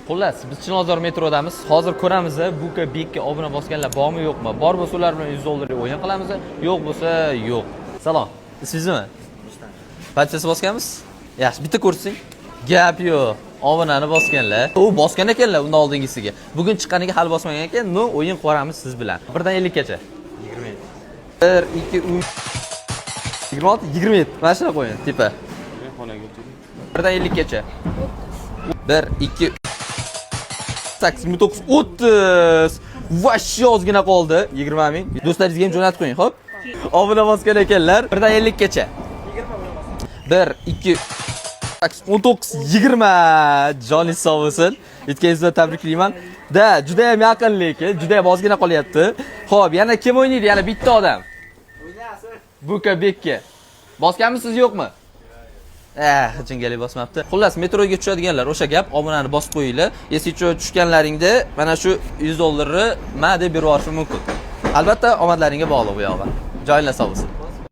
Xullas, biz Chinozor metrodamiz. Hozir ko'ramiz, Buka Bekka obuna bosganlar bormi yo'qmi? Bor bo'lsa ular bilan 100 dollarga o'yin qilamiz, yo'q bo'lsa yo'q. Salom. Ismingizmi? Pachasi bosganmiz? Yaxshi, bitta ko'rsing. Gap yo'q. Obunani bosganlar. U bosgan ekanlar undan oldingisiga. Bugun chiqqaniga hali bosmagan ekan. No, o'yin qilamiz siz bilan. 1 dan 50 gacha. 20. 1 2 3 26 27. Mana shuna qo'ying, tepa. 1 dan 50 gacha. 1 2 89 30. Vash ozgina qoldi. 20 ming. Do'stlaringizga ham jo'natib qo'ying, xo'p? Obuna bosgan ekanlar. 1 dan 50 gacha. 1 2 19 20. Joningiz sog' bo'lsin. Yetkazingizdan tabriklayman. Da, juda ham yaqin lekin, juda ham ozgina qolyapti. Xo'p, yana kim o'ynaydi? Yana bitta odam. O'ynaysiz. Buka Bekka. Bosganmisiz yo'qmi? Jingali bosmabdi. Xullas, metroga tushadiganlar o'sha gap, obunani bosib qo'yinglar. Esiga tushganlaringda mana shu 100 dollarni ma deb berib yuborish mumkin. Albatta, omadlaringga bog'liq bu yog'i. Joyinglar sog' bo'lsin.